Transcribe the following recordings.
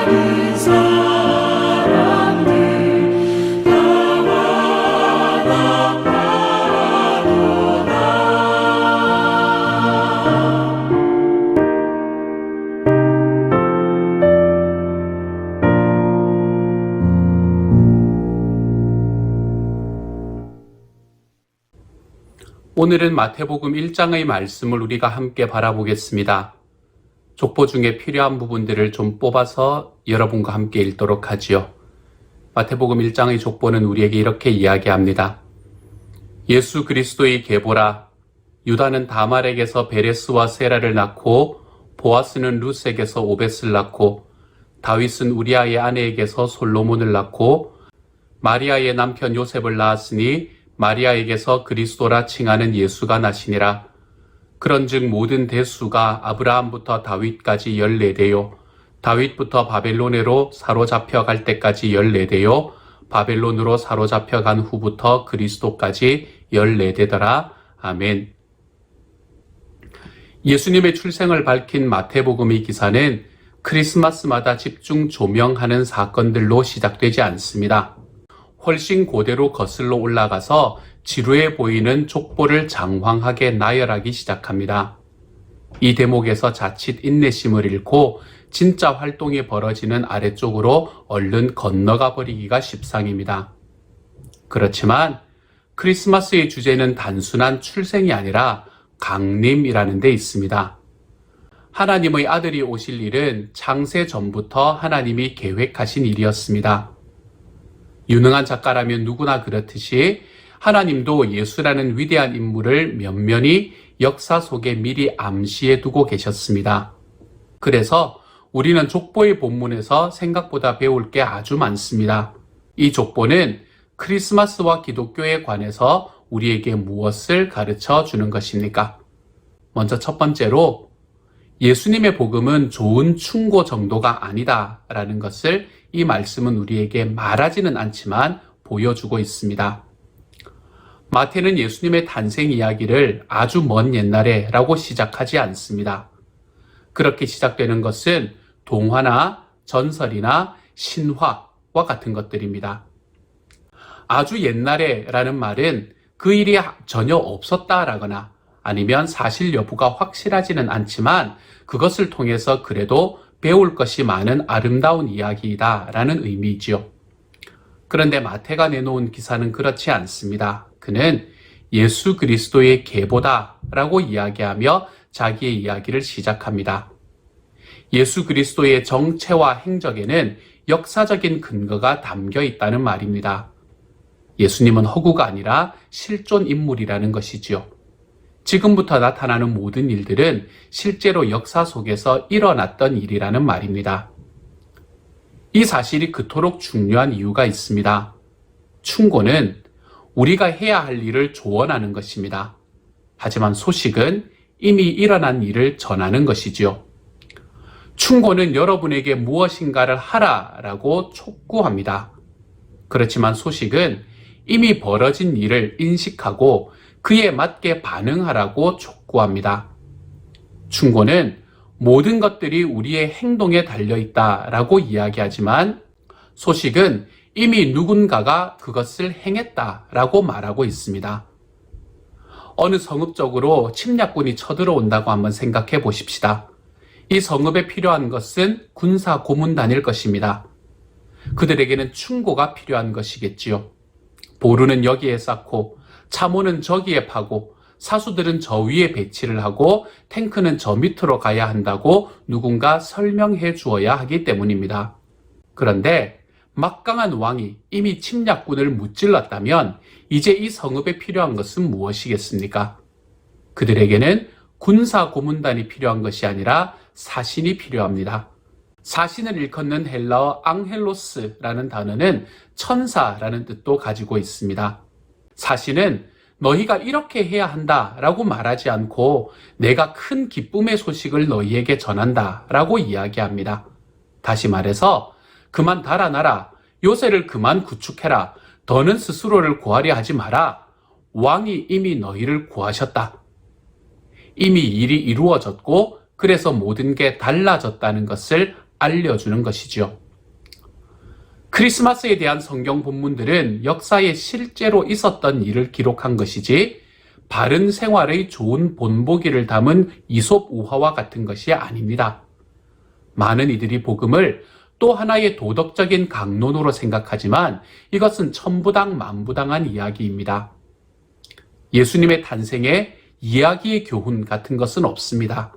많은 사람들 나와 나가도다. 오늘은 마태복음 1장의 말씀을 우리가 함께 바라보겠습니다. 족보 중에 필요한 부분들을 좀 뽑아서 여러분과 함께 읽도록 하지요. 마태복음 1장의 족보는 우리에게 이렇게 이야기합니다. 예수 그리스도의 계보라. 유다는 다말에게서 베레스와 세라를 낳고 보아스는 룻에게서 오벳을 낳고 다윗은 우리아의 아내에게서 솔로몬을 낳고 마리아의 남편 요셉을 낳았으니 마리아에게서 그리스도라 칭하는 예수가 나시니라. 그런즉 모든 대수가 아브라함부터 다윗까지 14대요. 다윗부터 바벨론으로 사로잡혀 갈 때까지 14대요. 바벨론으로 사로잡혀 간 후부터 그리스도까지 14대더라. 아멘. 예수님의 출생을 밝힌 마태복음의 기사는 크리스마스마다 집중 조명하는 사건들로 시작되지 않습니다. 훨씬 고대로 거슬러 올라가서 지루해 보이는 족보를 장황하게 나열하기 시작합니다. 이 대목에서 자칫 인내심을 잃고 진짜 활동이 벌어지는 아래쪽으로 얼른 건너가 버리기가 십상입니다. 그렇지만 크리스마스의 주제는 단순한 출생이 아니라 강림이라는 데 있습니다. 하나님의 아들이 오실 일은 창세 전부터 하나님이 계획하신 일이었습니다. 유능한 작가라면 누구나 그렇듯이 하나님도 예수라는 위대한 인물을 면면히 역사 속에 미리 암시해 두고 계셨습니다. 그래서 우리는 족보의 본문에서 생각보다 배울 게 아주 많습니다. 이 족보는 크리스마스와 기독교에 관해서 우리에게 무엇을 가르쳐 주는 것입니까? 먼저 첫 번째로 예수님의 복음은 좋은 충고 정도가 아니다라는 것을 이 말씀은 우리에게 말하지는 않지만 보여주고 있습니다. 마태는 예수님의 탄생 이야기를 아주 먼 옛날에 라고 시작하지 않습니다. 그렇게 시작되는 것은 동화나 전설이나 신화와 같은 것들입니다. 아주 옛날에 라는 말은 그 일이 전혀 없었다라거나 아니면 사실 여부가 확실하지는 않지만 그것을 통해서 그래도 배울 것이 많은 아름다운 이야기이다 라는 의미이지요. 그런데 마태가 내놓은 기사는 그렇지 않습니다. 그는 예수 그리스도의 계보다 라고 이야기하며 자기의 이야기를 시작합니다. 예수 그리스도의 정체와 행적에는 역사적인 근거가 담겨 있다는 말입니다. 예수님은 허구가 아니라 실존 인물이라는 것이지요. 지금부터 나타나는 모든 일들은 실제로 역사 속에서 일어났던 일이라는 말입니다. 이 사실이 그토록 중요한 이유가 있습니다. 충고는 우리가 해야 할 일을 조언하는 것입니다. 하지만 소식은 이미 일어난 일을 전하는 것이지요. 충고는 여러분에게 무엇인가를 하라라고 촉구합니다. 그렇지만 소식은 이미 벌어진 일을 인식하고 그에 맞게 반응하라고 촉구합니다. 충고는 모든 것들이 우리의 행동에 달려있다라고 이야기하지만 소식은 이미 누군가가 그것을 행했다라고 말하고 있습니다. 어느 성읍적으로 침략군이 쳐들어온다고 한번 생각해 보십시다. 이 성읍에 필요한 것은 군사 고문단일 것입니다. 그들에게는 충고가 필요한 것이겠지요. 보루는 여기에 쌓고 참호는 저기에 파고 사수들은 저 위에 배치를 하고 탱크는 저 밑으로 가야 한다고 누군가 설명해 주어야 하기 때문입니다. 그런데 막강한 왕이 이미 침략군을 무찔렀다면 이제 이 성읍에 필요한 것은 무엇이겠습니까? 그들에게는 군사 고문단이 필요한 것이 아니라 사신이 필요합니다. 사신을 일컫는 헬라어 앙헬로스라는 단어는 천사라는 뜻도 가지고 있습니다. 사신은 너희가 이렇게 해야 한다 라고 말하지 않고 내가 큰 기쁨의 소식을 너희에게 전한다 라고 이야기합니다. 다시 말해서 그만 달아나라, 요새를 그만 구축해라, 더는 스스로를 구하려 하지 마라, 왕이 이미 너희를 구하셨다. 이미 일이 이루어졌고 그래서 모든 게 달라졌다는 것을 알려주는 것이죠. 크리스마스에 대한 성경 본문들은 역사에 실제로 있었던 일을 기록한 것이지 바른 생활의 좋은 본보기를 담은 이솝 우화와 같은 것이 아닙니다. 많은 이들이 복음을 또 하나의 도덕적인 강론으로 생각하지만 이것은 천부당 만부당한 이야기입니다. 예수님의 탄생에 이야기의 교훈 같은 것은 없습니다.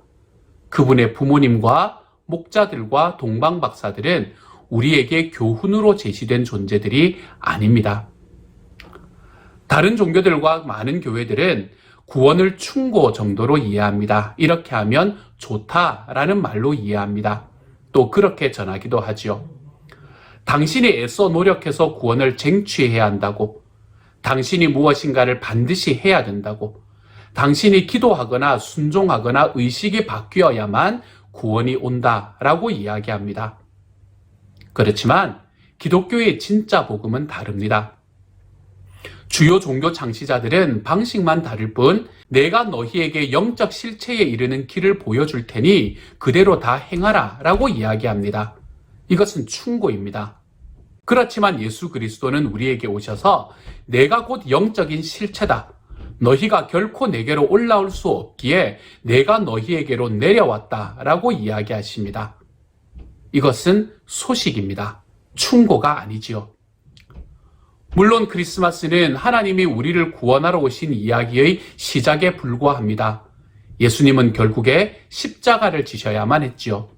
그분의 부모님과 목자들과 동방박사들은 우리에게 교훈으로 제시된 존재들이 아닙니다. 다른 종교들과 많은 교회들은 구원을 충고 정도로 이해합니다. 이렇게 하면 좋다라는 말로 이해합니다. 또 그렇게 전하기도 하지요. 당신이 애써 노력해서 구원을 쟁취해야 한다고, 당신이 무엇인가를 반드시 해야 된다고, 당신이 기도하거나 순종하거나 의식이 바뀌어야만 구원이 온다라고 이야기합니다. 그렇지만 기독교의 진짜 복음은 다릅니다. 주요 종교 창시자들은 방식만 다를 뿐 내가 너희에게 영적 실체에 이르는 길을 보여줄 테니 그대로 다 행하라 라고 이야기합니다. 이것은 충고입니다. 그렇지만 예수 그리스도는 우리에게 오셔서 내가 곧 영적인 실체다. 너희가 결코 내게로 올라올 수 없기에 내가 너희에게로 내려왔다 라고 이야기하십니다. 이것은 소식입니다. 충고가 아니지요. 물론 크리스마스는 하나님이 우리를 구원하러 오신 이야기의 시작에 불과합니다. 예수님은 결국에 십자가를 지셔야만 했지요.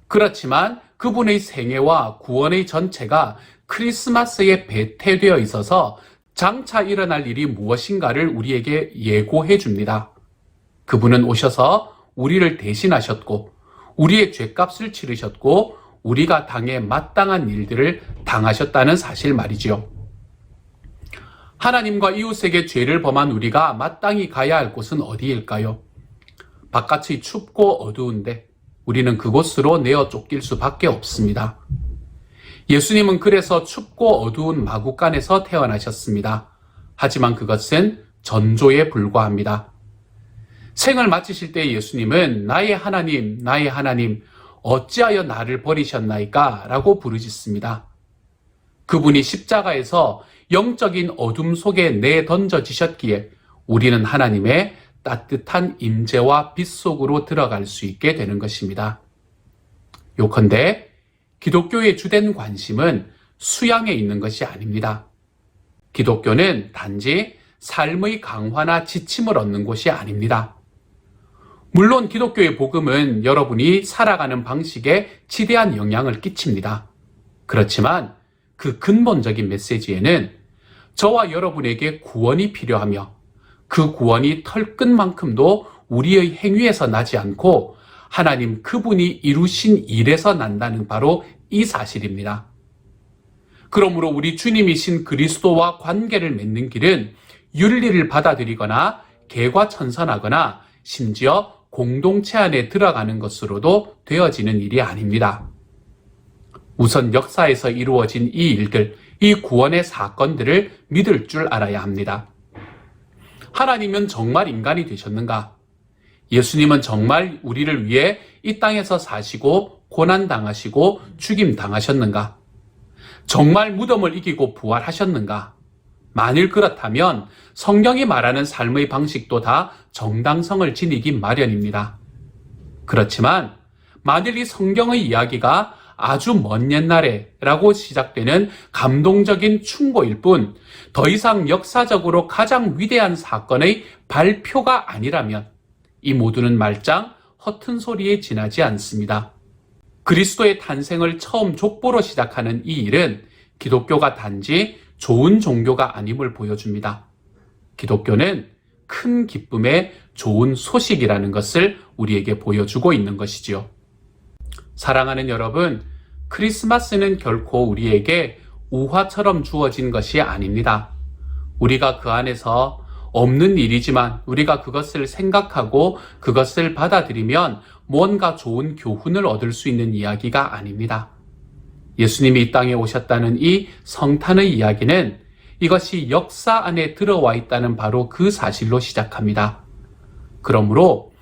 그렇지만 그분의 생애와 구원의 전체가 크리스마스에 배태되어 있어서 장차 일어날 일이 무엇인가를 우리에게 예고해 줍니다. 그분은 오셔서 우리를 대신하셨고 우리의 죄값을 치르셨고 우리가 당해 마땅한 일들을 당하셨다는 사실 말이지요. 하나님과 이웃에게 죄를 범한 우리가 마땅히 가야 할 곳은 어디일까요? 바깥이 춥고 어두운데 우리는 그곳으로 내어 쫓길 수밖에 없습니다. 예수님은 그래서 춥고 어두운 마구간에서 태어나셨습니다. 하지만 그것은 전조에 불과합니다. 생을 마치실 때 예수님은 나의 하나님, 나의 하나님, 어찌하여 나를 버리셨나이까? 라고 부르짖습니다. 그분이 십자가에서 영적인 어둠 속에 내던져지셨기에 우리는 하나님의 따뜻한 임재와 빛 속으로 들어갈 수 있게 되는 것입니다. 요컨대 기독교의 주된 관심은 수양에 있는 것이 아닙니다. 기독교는 단지 삶의 강화나 지침을 얻는 곳이 아닙니다. 물론 기독교의 복음은 여러분이 살아가는 방식에 지대한 영향을 끼칩니다. 그렇지만 그 근본적인 메시지에는 저와 여러분에게 구원이 필요하며 그 구원이 털끝만큼도 우리의 행위에서 나지 않고 하나님 그분이 이루신 일에서 난다는 바로 이 사실입니다. 그러므로 우리 주님이신 그리스도와 관계를 맺는 길은 윤리를 받아들이거나 개과천선하거나 심지어 공동체 안에 들어가는 것으로도 되어지는 일이 아닙니다. 우선 역사에서 이루어진 이 일들, 이 구원의 사건들을 믿을 줄 알아야 합니다. 하나님은 정말 인간이 되셨는가? 예수님은 정말 우리를 위해 이 땅에서 사시고 고난당하시고 죽임당하셨는가? 정말 무덤을 이기고 부활하셨는가? 만일 그렇다면 성경이 말하는 삶의 방식도 다 정당성을 지니기 마련입니다. 그렇지만 만일 이 성경의 이야기가 아주 먼 옛날에 라고 시작되는 감동적인 충고일 뿐 더 이상 역사적으로 가장 위대한 사건의 발표가 아니라면 이 모두는 말짱 허튼 소리에 지나지 않습니다. 그리스도의 탄생을 처음 족보로 시작하는 이 일은 기독교가 단지 좋은 종교가 아님을 보여줍니다. 기독교는 큰 기쁨의 좋은 소식이라는 것을 우리에게 보여주고 있는 것이지요. 사랑하는 여러분, 크리스마스는 결코 우리에게 우화처럼 주어진 것이 아닙니다. 우리가 그 안에서 없는 일이지만 우리가 그것을 생각하고 그것을 받아들이면 무언가 좋은 교훈을 얻을 수 있는 이야기가 아닙니다. 예수님이 이 땅에 오셨다는 이 성탄의 이야기는 이것이 역사 안에 들어와 있다는 바로 그 사실로 시작합니다. 그러므로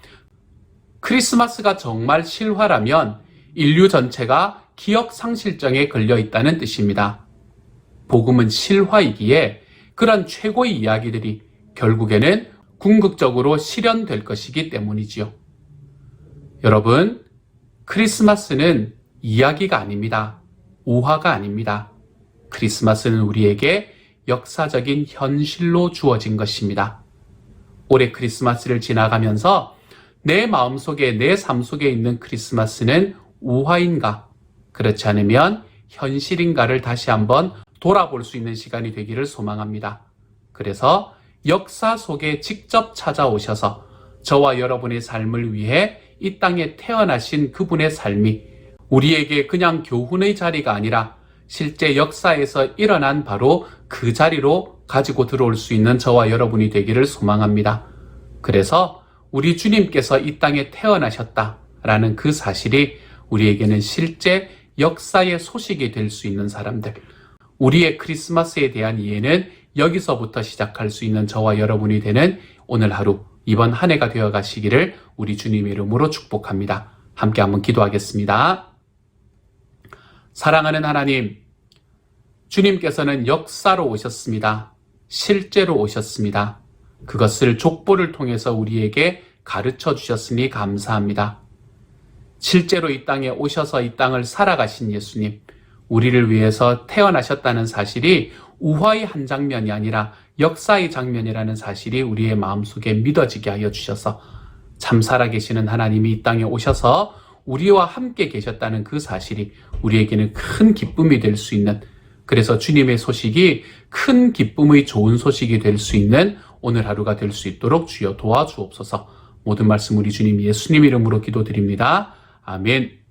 크리스마스가 정말 실화라면 인류 전체가 기억상실증에 걸려 있다는 뜻입니다. 복음은 실화이기에 그런 최고의 이야기들이 결국에는 궁극적으로 실현될 것이기 때문이지요. 여러분, 크리스마스는 이야기가 아닙니다. 우화가 아닙니다. 크리스마스는 우리에게 역사적인 현실로 주어진 것입니다. 올해 크리스마스를 지나가면서 내 마음속에, 내 삶 속에 있는 크리스마스는 우화인가, 그렇지 않으면 현실인가를 다시 한번 돌아볼 수 있는 시간이 되기를 소망합니다. 그래서 역사 속에 직접 찾아오셔서 저와 여러분의 삶을 위해 이 땅에 태어나신 그분의 삶이 우리에게 그냥 교훈의 자리가 아니라 실제 역사에서 일어난 바로 그 자리로 가지고 들어올 수 있는 저와 여러분이 되기를 소망합니다. 그래서 우리 주님께서 이 땅에 태어나셨다라는 그 사실이 우리에게는 실제 역사의 소식이 될 수 있는 사람들, 우리의 크리스마스에 대한 이해는 여기서부터 시작할 수 있는 저와 여러분이 되는 오늘 하루, 이번 한 해가 되어 가시기를 우리 주님의 이름으로 축복합니다. 함께 한번 기도하겠습니다. 사랑하는 하나님, 주님께서는 역사로 오셨습니다. 실제로 오셨습니다. 그것을 족보를 통해서 우리에게 가르쳐 주셨으니 감사합니다. 실제로 이 땅에 오셔서 이 땅을 살아가신 예수님, 우리를 위해서 태어나셨다는 사실이 우화의 한 장면이 아니라 역사의 장면이라는 사실이 우리의 마음속에 믿어지게 하여 주셔서 참 살아계시는 하나님이 이 땅에 오셔서 우리와 함께 계셨다는 그 사실이 우리에게는 큰 기쁨이 될 수 있는, 그래서 주님의 소식이 큰 기쁨의 좋은 소식이 될 수 있는 오늘 하루가 될 수 있도록 주여 도와주옵소서. 모든 말씀 우리 주님 예수님 이름으로 기도드립니다. 아멘.